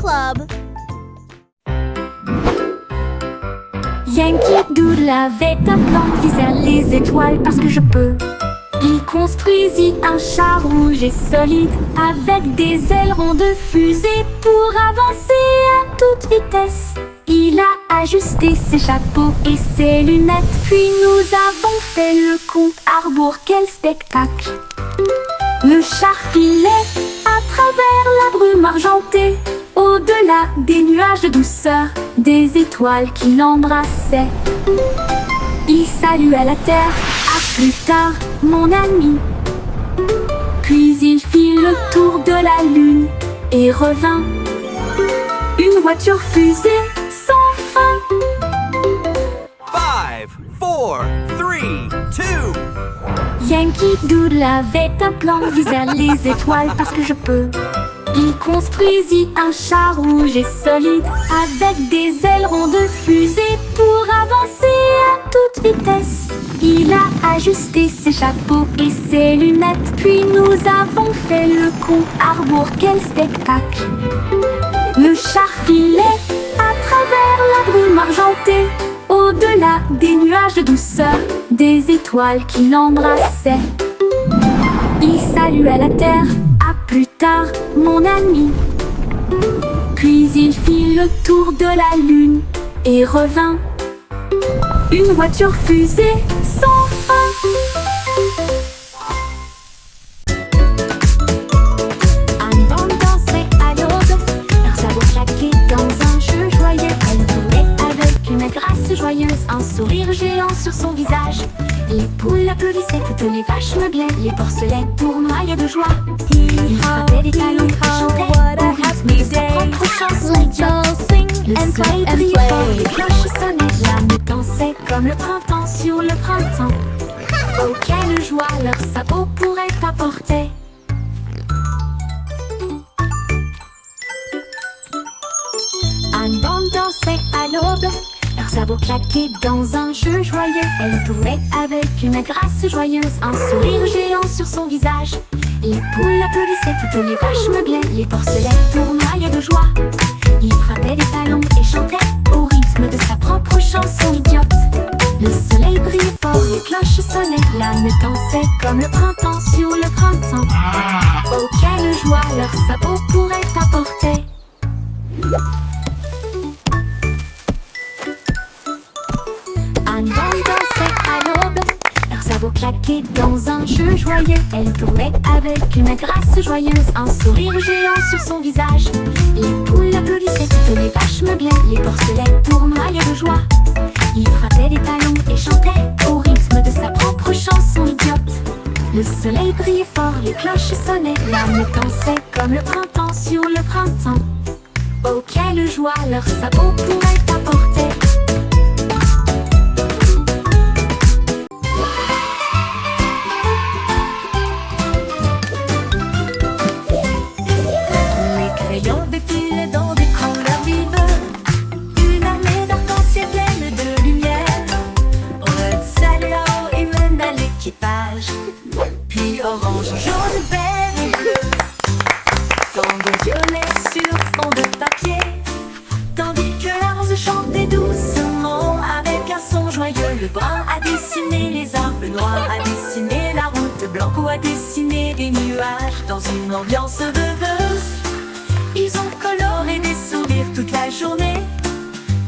Club. Yankee Doodle avait un plan, visait les étoiles parce que je peux. Il construisit un char rouge et solide avec des ailerons de fusée pour avancer à toute vitesse. Il a ajusté ses chapeaux et ses lunettes, puis nous avons fait le compte à rebours. Quel spectacle! Le char filait à travers la brume argentée, au-delà des nuages de douceur, des étoiles qui l'embrassaient. Il saluait la terre, à plus tard, mon ami. Puis il fit le tour de la lune et revint. Une voiture fusée sans fin. 5, 4, 3, 2. Yankee Doodle avait un plan, visait les étoiles parce que je peux. Il construisit un char rouge et solide avec des ailerons de fusée pour avancer à toute vitesse. Il a ajusté ses chapeaux et ses lunettes, puis nous avons fait le compte à rebours. Quel spectacle! Le char filait à travers la brume argentée, au-delà des nuages de douceur, des étoiles qui l'embrassaient. Il saluait la terre, à plus tard, mon ami. Puis il fit le tour de la lune et revint. Une voiture fusée sans fin. Un bande dansait à l'aube, leur sabot claquait dans un jeu joyeux. Elle tournait avec une grâce joyeuse, un sourire géant sur son visage. Les poules applaudissaient, toutes les vaches meuglaient, les porcelets tournoyaient de joie. Ils frappaient des talons et chantaient au rythme de sa propre chanson idiote. Le soleil brillait fort, les cloches sonnaient, l'âme dansait comme le printemps sur le printemps. Oh, quelle joie leurs sabots pourraient apporter. Un bande dansait à l'aube, leurs sabots claquaient dans un jeu joyeux. Elle tournait avec une grâce joyeuse, un sourire géant sur son visage. Les poules applaudissaient, toutes les vaches meuglaient, les porcelets tournoyaient de joie. Il frappait des talons et chantait au rythme de sa propre chanson idiote. Le soleil brillait fort, les cloches sonnaient, l'âme dansait comme le printemps sur le printemps. Oh, quelle joie leurs sabots pourraient apporter. Un bande dansait à l'aube, leurs sabots claquaient dans un jeu joyeux. Elle tournait avec une grâce joyeuse, un sourire géant sur son visage. Les poules applaudissaient, toutes les vaches meuglaient, les porcelets tournoyaient de joie. Il frappait des talons et chantait au rythme de sa propre chanson idiote. Le soleil brillait fort, les cloches sonnaient, l'âme dansait comme le printemps sur le printemps. Oh, quelle joie leurs sabots pourraient apporter. Crayons défilaient dans des couleurs vives, une armée d'arc-en-ciel pleine de lumière. Red salut et mène à l'équipage, puis orange, jaune, vert et bleu, tendons violet sur fond de papier, tandis que l'orge chantait doucement avec un son joyeux. Le brun a dessiné les arbres, le noir a dessiné la route, blanco a dessiné des nuages dans une ambiance rêveuse. Ils ont coloré des sourires toute la journée,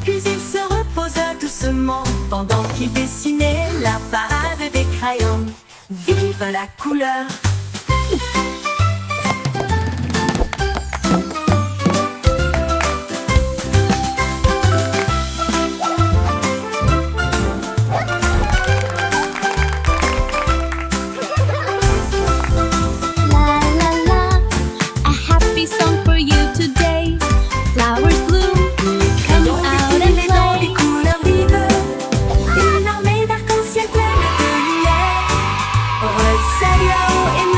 puis ils se reposent doucement pendant qu'ils dessinaient la parade des crayons. Vive la couleur! Salut et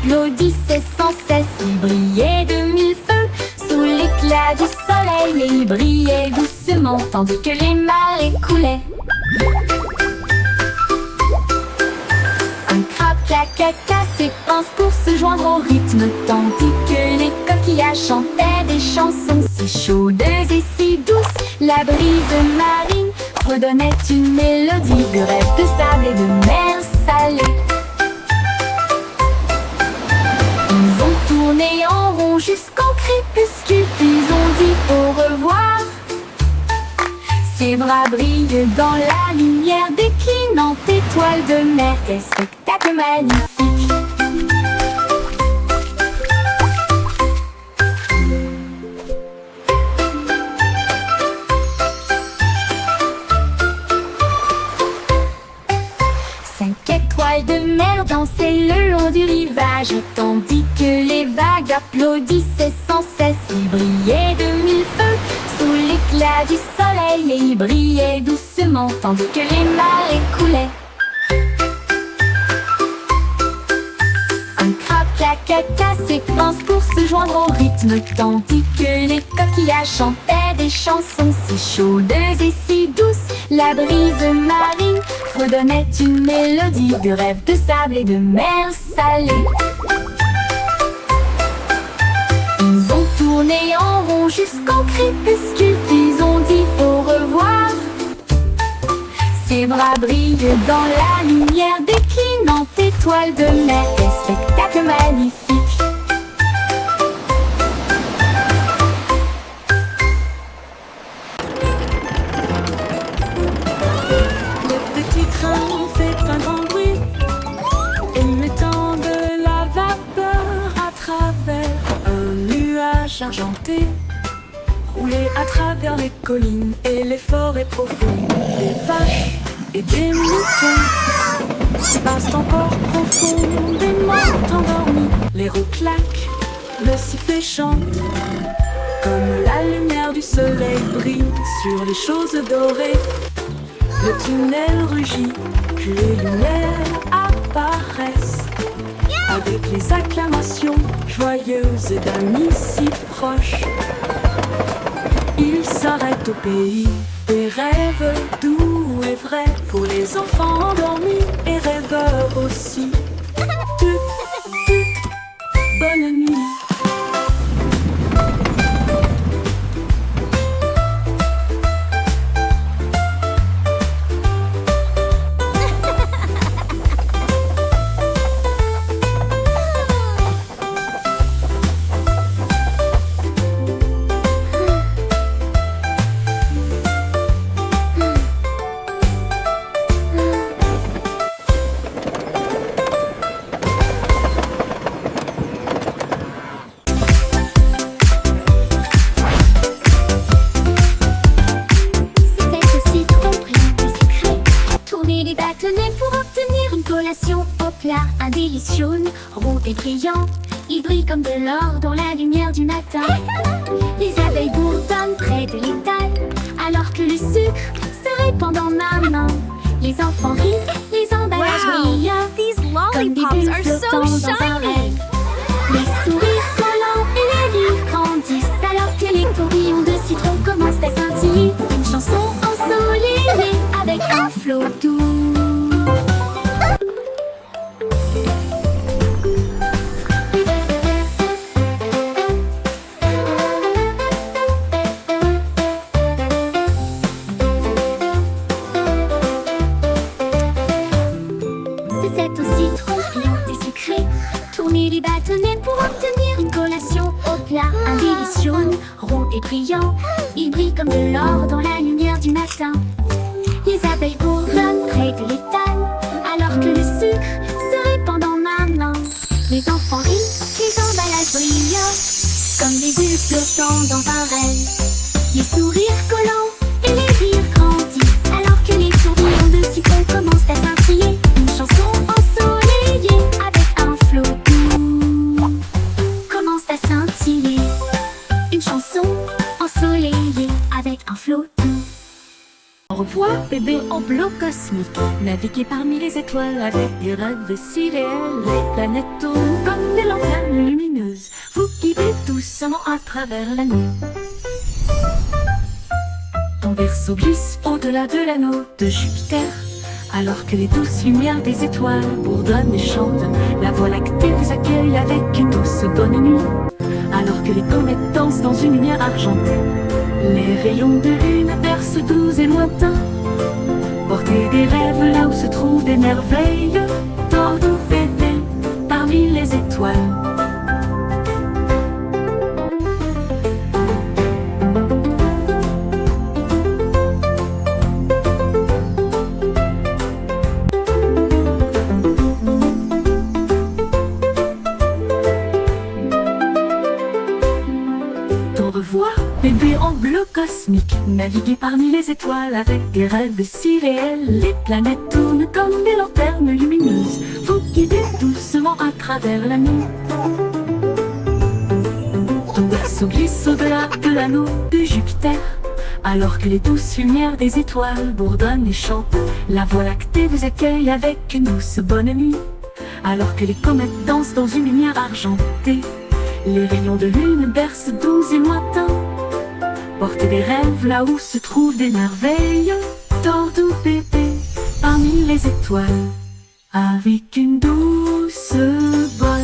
applaudissaient sans cesse. Il brillait de mille feux sous l'éclat du soleil, et il brillait doucement tandis que les marées coulaient. Un crabe caca ses pinces pour se joindre au rythme, tandis que les coquillages chantaient des chansons si chaudes et si douces. La brise marine redonnait une mélodie de rêve de sable et de mer salée. Ils ont tourné en rond jusqu'au crépuscule, puis ont dit au revoir. Ses bras brillent dans la lumière déclinante étoile de mer. Quel spectacle magnifique! Cinq étoiles de mer dansaient le long du rivage, tandis que les vagues applaudissaient sans cesse. Ils brillaient de mille feux sous l'éclat du soleil, et il brillait doucement tandis que les marées coulaient. Un crabe caca ses pinces pour se joindre au rythme, tandis que les coquillages chantaient des chansons si chaudes et si douces. La brise marine redonnait une mélodie de rêve de sable et de mer salée. Ils ont tourné en rond jusqu'au crépuscule, puis ont dit au revoir. Ses bras brillent dans la lumière déclinante étoile de mer. Quel spectacle magnifique! Le petit train fait un grand bruit, émettant de la vapeur à travers un nuage argenté. Rouler à travers les collines et les forêts profondes, des vaches et des moutons passent encore profondément endormis. Les roues claquent, le sifflet chante, comme la lumière du soleil brille sur les choses dorées. Le tunnel rugit, puis les lumières apparaissent, avec les acclamations joyeuses d'amis si proches. Il s'arrête au pays des rêves doux et vrais, pour les enfants endormis et rêveurs aussi. Bonne nuit. Un délice jaune, rond et brillant, il brille comme de l'or dans la lumière du matin. Les abeilles bourdonnent près de l'étal, alors que le sucre se répand en ma main. Les enfants rient, les emballages brillent, These comme des lollipops bulles are so flottant dans un shiny. rêve. Les sourires collants et les rires grandissent, alors que les tourbillons de citron commencent à scintiller. Une chanson ensoleillée avec un flot doux. C'est au citron brillant et sucré. Tourner les bâtonnets pour obtenir une collation au plat. Un délice jaune, rond et brillant, il brille comme de l'or dans la lumière du matin. Les abeilles bourdonnent près de l'étal, alors que le sucre se répand dans ma main. Les enfants rient, les emballages brillent, comme des bulles flottant dans un rêve. Les sourires collants et les rires grandissent, alors que les tourbillons de citron commencent à scintiller. Une chanson ensoleillée avec un flot doux commence à scintiller. Une chanson ensoleillée avec un flot doux. Au revoir bébé en bleu cosmique, naviguer parmi les étoiles avec des rêves si réels. Les planètes tournent comme des lanternes lumineuses. Vous guidez doucement à travers la nuit. Ton berceau glisse au-delà de l'anneau de Jupiter, alors que les douces lumières des étoiles bourdonnent et chantent. La Voie lactée vous accueille avec une douce bonne nuit, alors que les comètes dansent dans une lumière argentée. Les rayons de lune bercent doux et lointains. Portez des rêves là où se trouvent des merveilles. Tordez bébé parmi les étoiles. Au revoir, bébé en bleu cosmique. Naviguez parmi les étoiles avec des rêves si réels. Les planètes tournent comme des lanternes lumineuses. Vous guidez doucement à travers la nuit. Ton berceau glisse au-delà de l'anneau de Jupiter, alors que les douces lumières des étoiles bourdonnent et chantent. La Voie lactée vous accueille avec une douce bonne nuit, alors que les comètes dansent dans une lumière argentée. Les rayons de lune bercent doux et lointains. Portez des rêves là où se trouvent des merveilles. Tordez bébé parmi les étoiles avec une douce voile.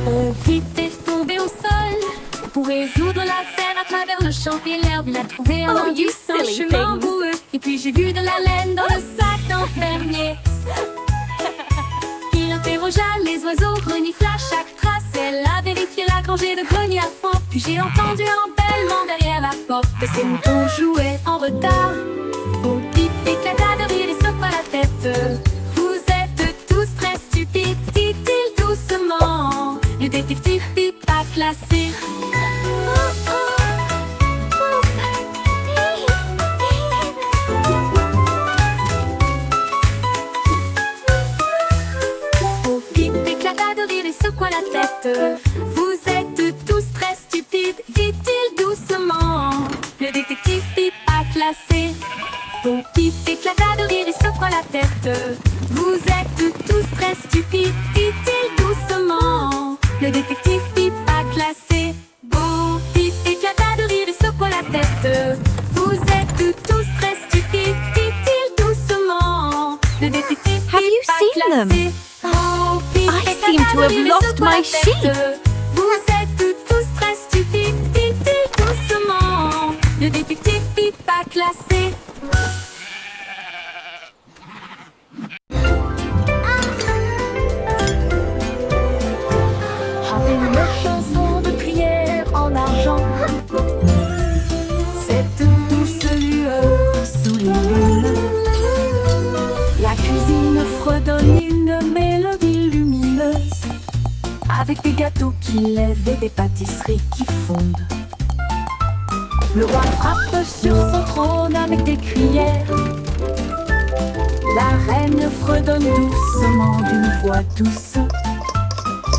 On vite est tombé au sol pour résoudre la scène à travers le champ et l'herbe. Il a trouvé un indice, un chemin boueux. Et puis j'ai vu de la laine dans le sac d'enfermier. Il interrogea les oiseaux, renifla chaque trace. Elle a vérifié la rangée de greniers à fond. Puis j'ai entendu un bêlement derrière la porte. Ces moutons jouaient en retard. Au pip éclata de rire et secoua la tête. Vous êtes tous très stupides, dit-il doucement. Le détective Pip a classé. Au Pip éclata de rire et secoua la tête. Vous êtes tous très stupides, dit-il doucement. Le détective Pip a classé. Au Pip éclata de rire et secoua la tête. Vous êtes tous très stupides, dit-il doucement. Le détective Pip a classé. Bon Pip éclata de rire et secoua la tête. Vous êtes tous très stupides, dit-il doucement. Le détective Pip Have you a seen them? classé. Bon Pip I éclata seem to de have rire et lost secoua la my sheep. tête. Vous êtes tous très stupides, dit-il doucement. Le détective Pip a classé. Avec une chanson de prière en argent, cette douce lueur sous les lunes, la cuisine fredonne une mélodie lumineuse, avec des gâteaux qui lèvent et des pâtisseries qui fondent. Le roi frappe sur son trône avec des cuillères. La reine fredonne doucement d'une voix douce.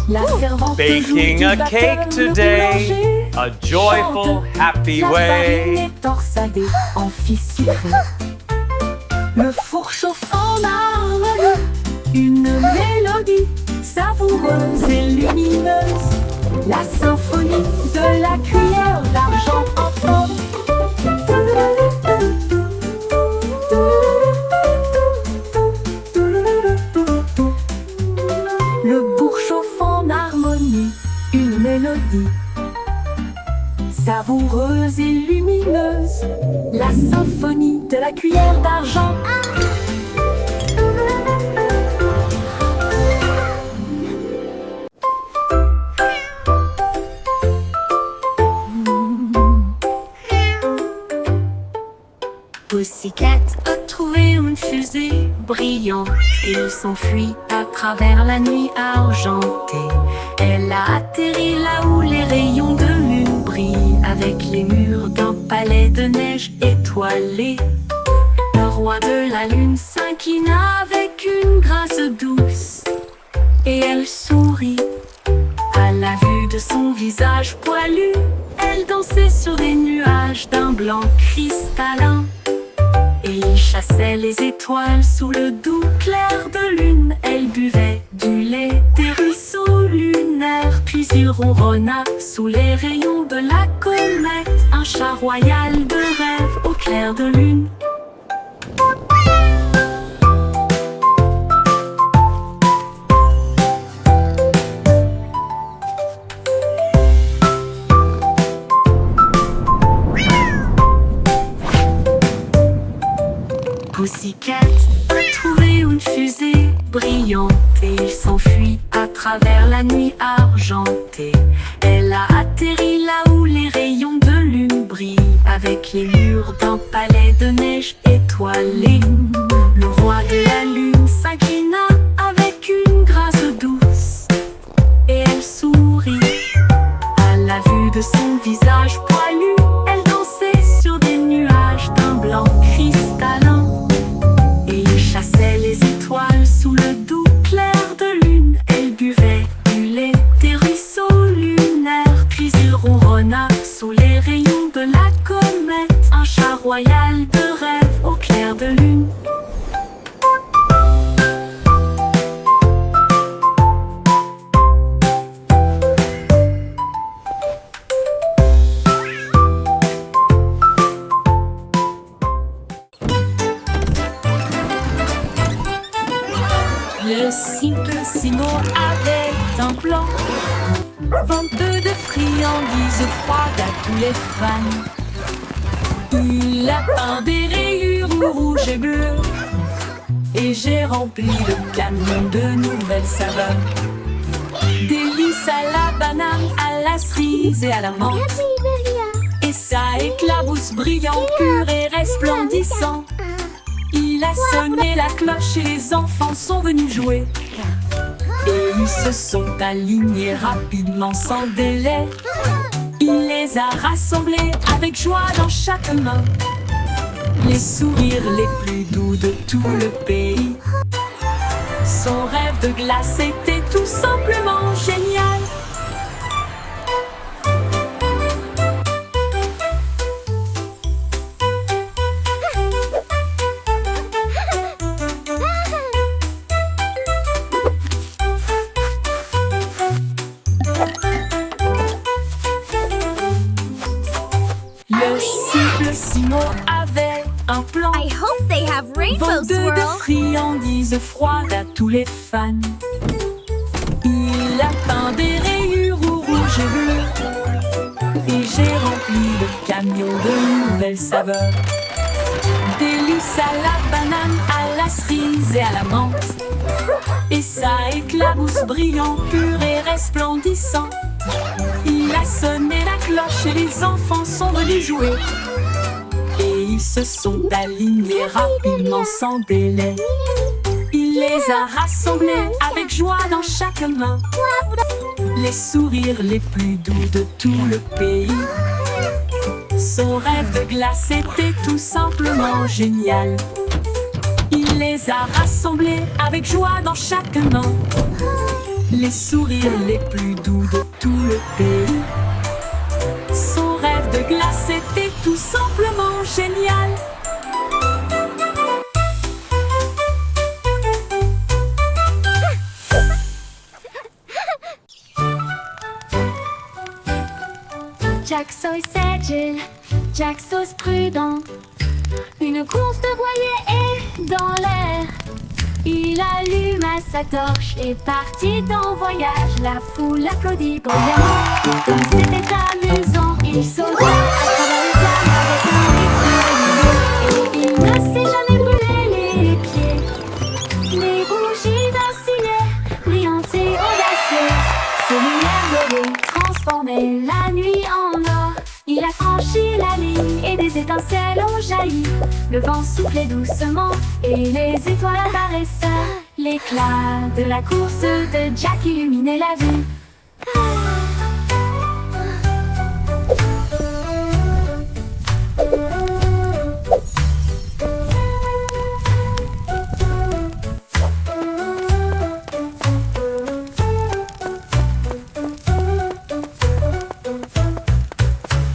La servante Baking joue a du cake batteur, le today, boulanger a joyful, chante. happy La farine way. est torsadée en fils sucré. Le four chauffe en harmonie, une mélodie savoureuse et lumineuse. La symphonie de la cuillère d'argent en forme. Le bourg chauffe en harmonie, une mélodie savoureuse et lumineuse. La symphonie de la cuillère d'argent. Pussycat a trouvé une fusée brillante. Il s'enfuit à travers la nuit argentée. Elle a atterri là où les rayons de lune brillent, avec les murs d'un palais de neige étoilé. Le roi de la lune s'inclina avec une grâce douce, et elle sourit à la vue de son visage poilu. Elle dansait sur des nuages d'un blanc cristallin. Et il chassait les étoiles sous le doux clair de lune. Elle buvait du lait des ruisseaux lunaires. Puis il ronronna sous les rayons de la comète. Un chat royal de rêve au clair de lune. Pussycat a trouvé une fusée brillante et il s'enfuit à travers la nuit argentée. Elle a atterri là où les rayons de lune brillent, avec les murs d'un palais de neige étoilé. Le roi de la lune s'inclina avec une grâce douce et elle sourit à la vue de son visage poilu. Elle dansait sur des nuages d'un blanc cristallin. Chassait les étoiles sous le doux clair de lune. Elle buvait du lait des ruisseaux lunaires. Puis il ronronna sous les rayons de la comète. Un chat royal de rêve au clair de lune. Le Simplissimo avait un plan, venteux de friandises froides à tous les fans. Il a peint des rayures rouges et bleues, et j'ai rempli le camion de nouvelles saveurs. Délices à la banane, à la cerise et à la menthe. Et ça éclabousse brillant, pur et resplendissant. Il a sonné la cloche et les enfants sont venus jouer. Et ils se sont alignés rapidement sans délai. Il les a rassemblés avec joie dans chaque main. Les sourires les plus doux de tout le pays. Son rêve de glace était tout simplement génial. Le Simplissimo avait un plan, I hope they have rainbow venteux de swirl. friandises froides à tous les fans. Il a peint des rayures rouges et bleues, et j'ai rempli le camion de nouvelles saveurs. Délices à la banane, à la cerise et à la menthe. Et ça éclabousse brillant, pur et resplendissant. Il a sonné la cloche et les enfants sont venus jouer. Et ils se sont alignés rapidement sans délai. Il les a rassemblés avec joie dans chaque main. Les sourires les plus doux de tout le pays. Son rêve de glace était tout simplement génial. Il les a rassemblés avec joie dans chaque main. Les sourires les plus doux de tout le pays. Son rêve de glace était tout simplement génial. Jack Sauce agile, Jack Sauce prudent. Une course de voilier est dans l'air. Il alluma sa torche et partit en voyage. La foule applaudit bruyamment, comme c'était amusant. Il sauta à travers les flammes avec un rythme lumineux. Et il ne s'est jamais brûlé les pieds. Les bougies vacillaient, brillantes et audacieuses. Ses lumières dorées transformaient la nuit en or. Il a franchi la ligne et des étincelles ont jailli. Le vent soufflait doucement et les étoiles apparaissaient. L'éclat de la course de Jack illuminait la vue.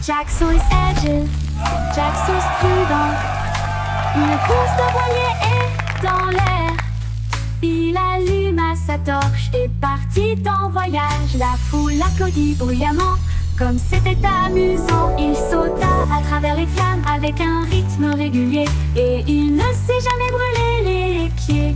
Jack Sauce agile, Jack sauce prudent. Une course de voilier est dans l'air. Il alluma sa torche et partit en voyage. La foule l'applaudit bruyamment, comme c'était amusant. Il sauta à travers les flammes avec un rythme régulier, et il ne s'est jamais brûlé les pieds.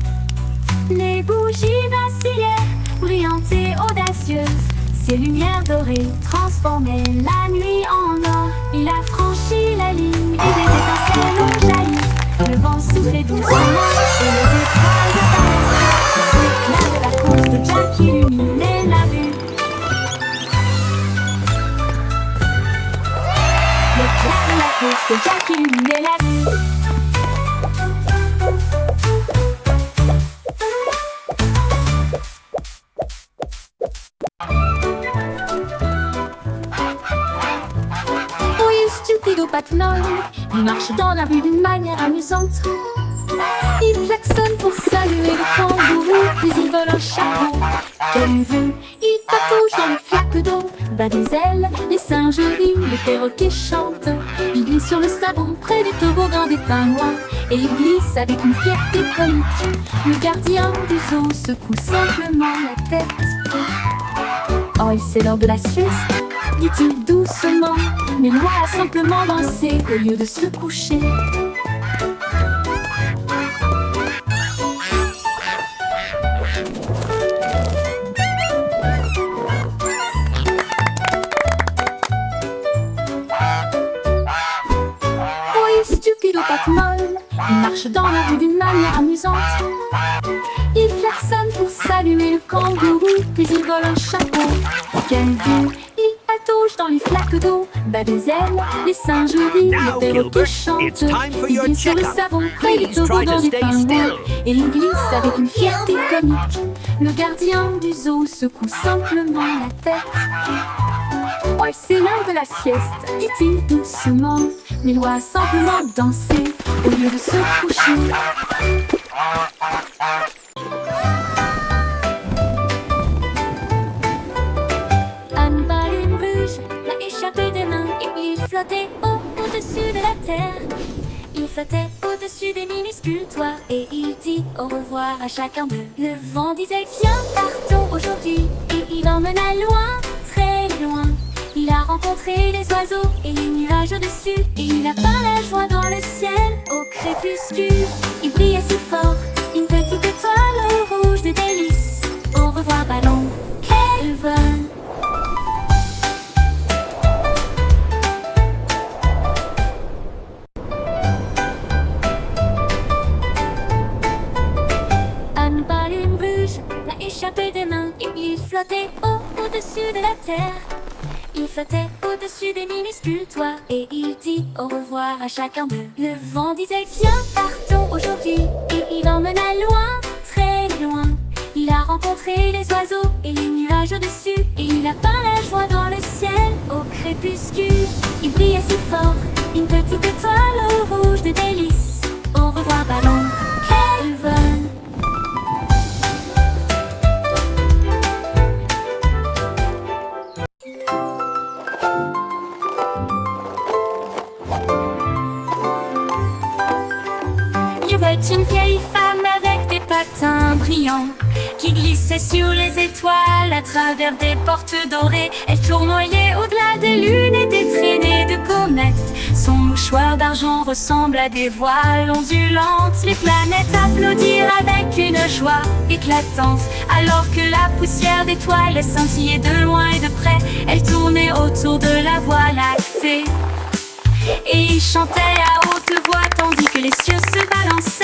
Les bougies vacillaient, brillantes et audacieuses. Ses lumières dorées transformaient la nuit en or. Il a franchi la ligne et des étincelles ont jailli. Le vent soufflait doucement et les étoiles apparaissaient. L'éclat de la course de Jack illuminait la vue. L'éclat de la course de Jack illuminait la vue. Stupido Patnol, il marche dans la rue d'une manière amusante. Il klaxonne pour saluer le kangourou, puis il vole un chapeau. Quelle vue, il patouche dans les flaques d'eau, bat des ailes, les singes rient, les perroquets chantent. Il glisse sur le savon près des toboggans des pingouins, et il glisse avec une fierté comique. Le gardien du zoo secoue simplement la tête. Oh, et c'est l'heure de la sieste, dit-il doucement, mais Loi a simplement dansé au lieu de se coucher. Oui, stupido Patmol, il marche dans la rue d'une manière amusante. Il klaxonne pour saluer le kangourou, puis il vole un chapeau. Quelle vue! Il patauge dans les flaques d'eau, bat des ailes, les singes rient, les perroquets chantent. Il glisse sur le savon près des toboggans des pingouins, et il glisse avec une fierté comique. Le gardien du zoo secoue simplement la tête. Oh, c'est l'heure de la sieste, dit-il doucement, mais Loi a simplement dansé au lieu de se coucher. Il flottait au-dessus de la terre. Il flottait au-dessus des minuscules toits, et il dit au revoir à chacun d'eux. Le vent disait viens, partons aujourd'hui, et il emmena loin, très loin. Il a rencontré les oiseaux et les nuages au-dessus, et il a peint la joie dans le ciel au crépuscule. Il brillait si fort, une petite étoile rouge de délices. Au revoir ballon, quel vol! Échappé des mains, et il flottait au-dessus de la terre. Il flottait au-dessus des minuscules toits, et il dit au revoir à chacun d'eux. Le vent disait viens, partons aujourd'hui, et il emmena loin, très loin. Il a rencontré les oiseaux et les nuages au-dessus, et il a peint la joie dans le ciel au crépuscule. Il brillait si fort, une petite étoile rouge de délices. Au revoir ballon, quel vol! Une vieille femme avec des patins brillants qui glissait sur les étoiles à travers des portes dorées. Elle tournoyait au-delà des lunes et des traînées de comètes. Son mouchoir d'argent ressemble à des voiles ondulantes. Les planètes applaudirent avec une joie éclatante, alors que la poussière d'étoiles scintillait de loin et de près. Elle tournait autour de la Voie lactée, et il chantait à haute voix tandis que les cieux se balançaient.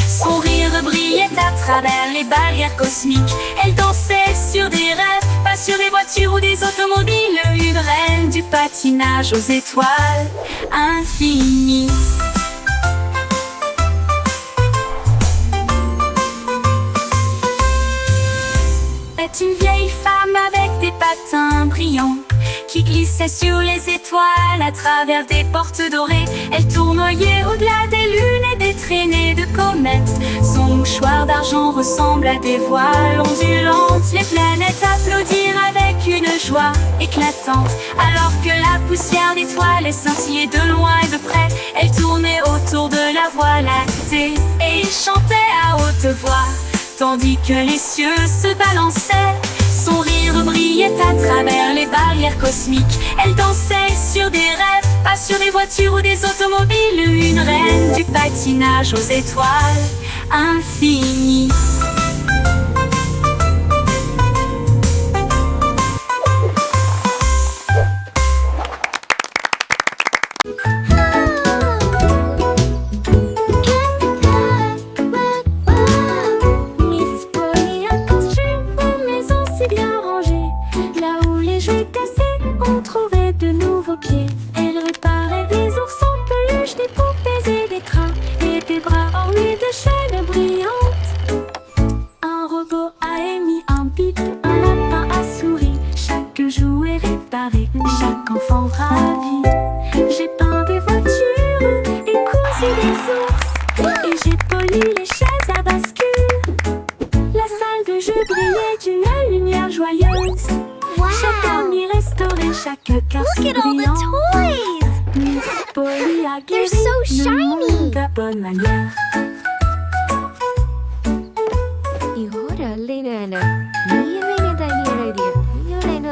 Son rire brillait à travers les barrières cosmiques. Elle dansait sur des rêves, pas sur des voitures ou des automobiles. Une reine du patinage aux étoiles infinies. C'est une vieille femme avec des patins brillants qui glissait sur les étoiles à travers des portes dorées. Elle tournoyait au-delà des lunes et des traînées de comètes. Son mouchoir d'argent ressemble à des voiles ondulantes. Les planètes applaudirent avec une joie éclatante. éclatante. Alors que la poussière d'étoiles scintillait de loin et de près, elle tournait autour de la Voie lactée et il chantait à haute voix, tandis que les cieux se balançaient. Son rire brillait à travers les barrières cosmiques. Elle dansait sur des rêves, pas sur des voitures ou des automobiles. Une reine du patinage aux étoiles infinies. Elle réparait des oursons, peluches, des poupées et des crins, et des bras ornés de chaînes brillantes. Un robot a émis un bip, un lapin a souri. Chaque jouet réparé, chaque enfant ravi. J'ai peint des voitures et cousu des ours, et j'ai poli les chaises à bascule. La salle de jeu brillait d'une lumière joyeuse. Chaque ami restauré, chaque cœur si Look at all the brillant. toys! Miss Polly a They're guéri so le shiny. monde de bonne manière. 이거를 알리는 미래에 다니어야 이거는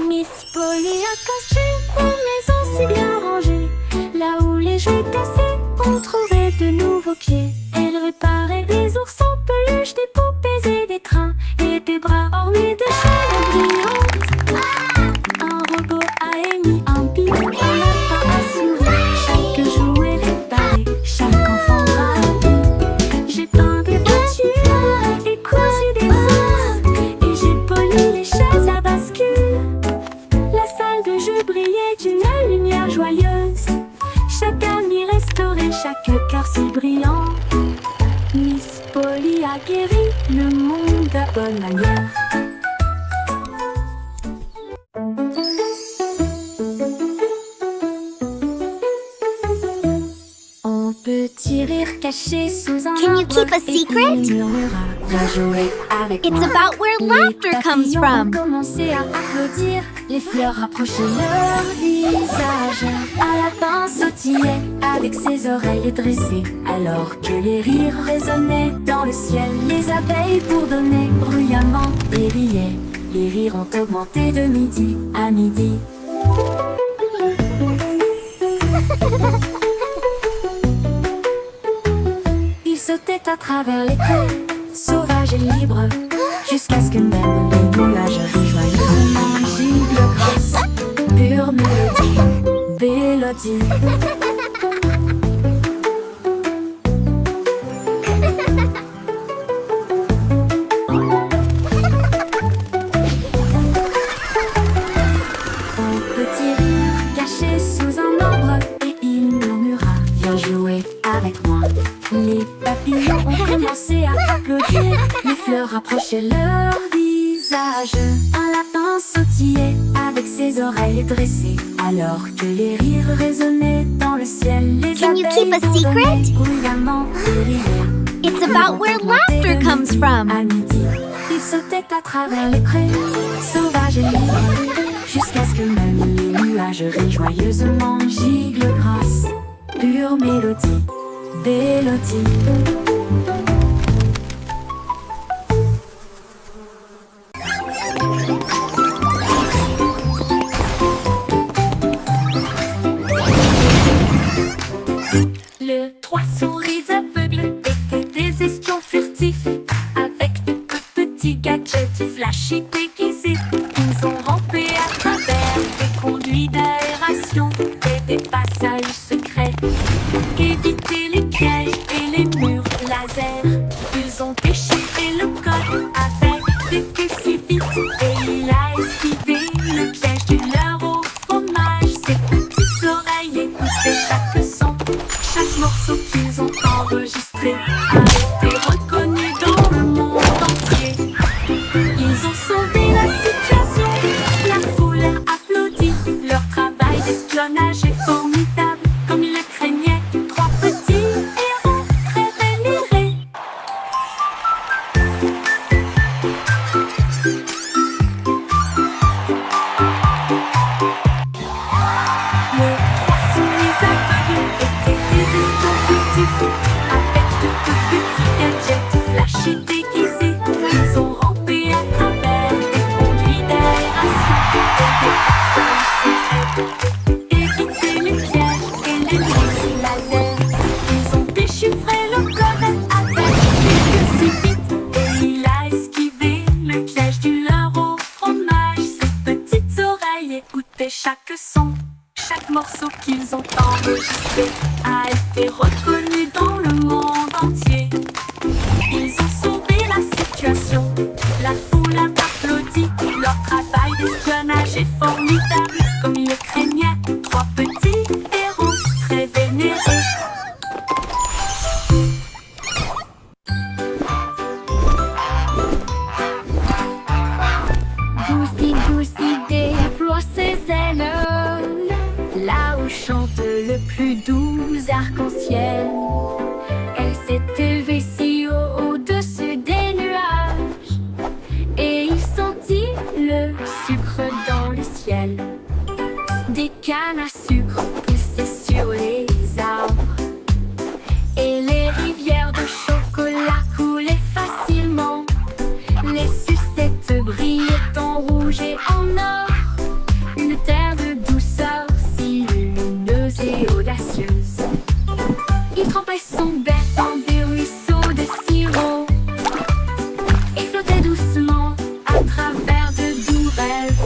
Miss Polly a construit une maison si bien rangée. Là où les jouets cassés ont trouvé de nouveaux pieds. Elle réparait des oursons, peluches, des poupées et des trains, et des bras ornés de chaînes brillantes. Un robot a émis un bip, un lapin a souri. Chaque jouet réparé, chaque enfant ravi. J'ai peint des voitures et cousu des ours, et j'ai poli les chaises à bascule. La salle de jeu brillait d'une lumière joyeuse. Chaque ami restauré, chaque cœur si brillant. Miss Polly a guéri le monde de bonne manière. Un petit rire caché sous un Can you arbre keep a et secret? il murmura, viens jouer avec It's moi. about where Les laughter comes papillons from. ont commencé à applaudir, les fleurs rapprochaient leur visage. Un lapin sautillait avec ses oreilles dressées, alors que les rires résonnaient dans le ciel. Les abeilles bourdonnaient bruyamment et riaient. Les rires ont augmenté de midi à midi. Il sautait à travers les prés, sauvage et libre, jusqu'à ce que même les nuages rient joyeusement. Gigle grosse, pure mélodie, mélodie. Un petit rire caché sous un arbre, et il murmura, viens jouer avec moi. Les papillons ont commencé à applaudir, les fleurs rapprochaient leur visage. Un lapin sautillait avec ses oreilles dressées, alors que les rires résonnaient dans le ciel. Les Can you keep a abeilles secret? bourdonnaient bruyamment et riaient. It's about where laughter comes from. À midi, il sautait à travers les prés, sauvage et libre, jusqu'à ce que même les nuages rient joyeusement. Gigle grasse, pure mélodie, mélodie. Le trois souris aveugles étaient des espions furtifs, avec de petits gadgets flashy déguisés. Ils ont rampé à travers des conduits d'aération et des passages secrets, évité les pièges et les murs laser. Ils ont déchiré le code avec des queues si vite, et il a esquivé le piège du leurre au fromage. Ses petites oreilles écoutaient chaque son, chaque morceau qu'ils ont enregistré a été reconnu dans le monde entier. Ils ont sauvé la situation, la foule a applaudi. Leur travail d'espionnage est formidable, comme ils le craignaient. Trois petits héros très délirés. marché déguisé. Ils ont rampé à travers des conduits d'aération et des personnes secrètes. Évité les pièges et les bruits laser. Ils ont déchiffré le code avec des yeux si vite. Et il a esquivé le piège du leurre au fromage. Ses petites oreilles écoutaient chaque son. Chaque morceau qu'ils ont enregistré a été reconnu dans le monde entier. Ils ont sauvé la situation, la foule a applaudi. Leur travail d'espionnage est formidable. Comme ils le craignaient, trois petits héros très vénérés. Goosey déploie ses ailes Là où chante le plus doux arc-en-ciel. Elle s'est élevée si haut au-dessus des nuages. Et il sentit le sucre dans le ciel. Des cannes à sucre poussaient sur les arbres. Et les rivières de chocolat coulaient facilement. Les sucettes brillaient en rouge et en or. Une terre de douceur si lumineuse et audacieuse. Il trempait son bec dans des ruisseaux de sirop et flottait doucement à travers de doux rêves.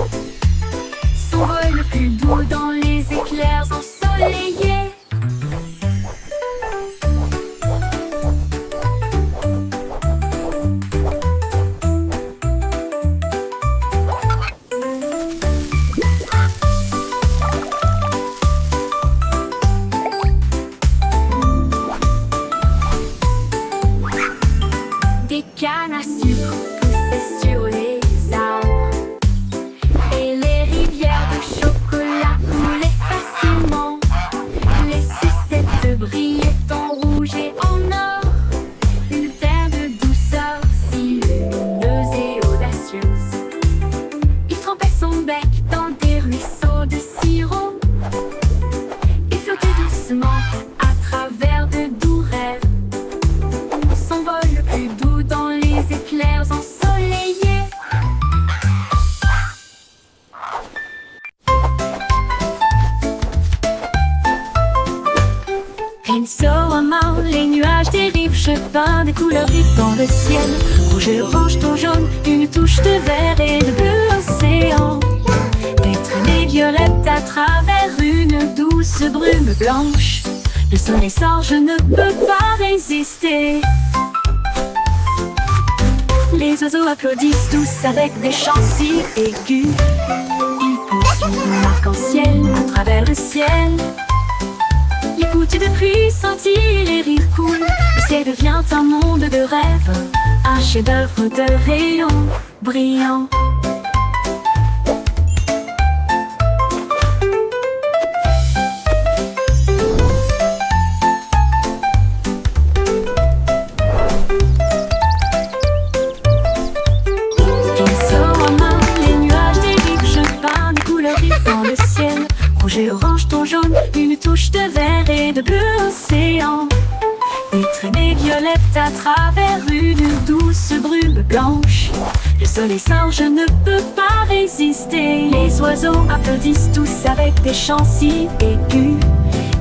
Son vol le plus doux dans les éclairs ensoleillés. Des cannes à sucre poussaient sur les arbres. Et les rivières de chocolat coulaient facilement. Les sucettes brillaient en rouge et en or. Une terre de douceur si lumineuse et audacieuse. Il trempait son bec dans des ruisseaux de sirop et flottait doucement à travers de doux rêves. Son vol le plus doux dans les éclairs ensoleillés. Insolemment, les nuages dérivent, je peins des couleurs vives dans le ciel. Rouge, orange, ton jaune, une touche de vert et de bleu océan. Des traînées violettes à travers une douce brume blanche. Le soleil sort, je ne peux pas résister. Les oiseaux applaudissent tous avec des chants si aigus. Ils poursuivent l'arc-en-ciel à travers le ciel. Les gouttes de pluie scintillent, les rires coulent. Le ciel devient un monde de rêve, un chef-d'œuvre de rayons brillants. Rouge et orange, ton jaune, une touche de vert et de bleu océan. Des traînées violettes à travers une douce brume blanche. Le soleil sort, je ne peux pas résister. Les oiseaux applaudissent tous avec des chants si aigus.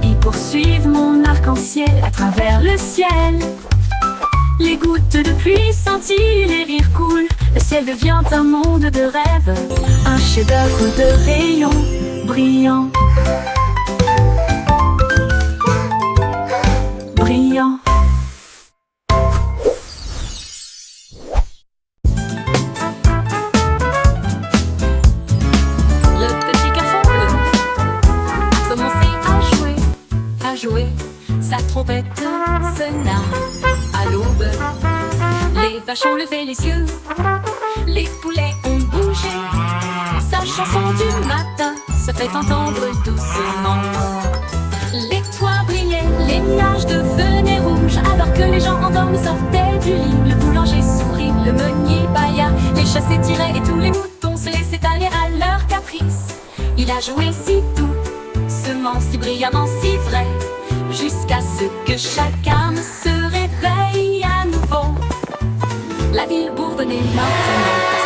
Ils poursuivent mon arc-en-ciel à travers le ciel. Les gouttes de pluie scintillent, les rires coulent. Le ciel devient un monde de rêve, un chef-d'œuvre de rayons brillants. Brillant. Le petit garçon bleu a commencé à jouer. Sa trompette sonna à l'aube. Les vaches ont levé les yeux, les poulets ont bougé. Sa chanson du matin se fait entendre doucement. Les toits brillaient, les nuages devenaient rouges. Alors que les gens endormis sortaient du lit, le boulanger sourit, le meunier bâilla. Les chats s'étiraient et tous les moutons se laissaient aller à leur caprice. Il a joué si doucement, si brillamment, si vrai, jusqu'à ce que chacun se réveille à nouveau. La ville bourdonnait maintenant.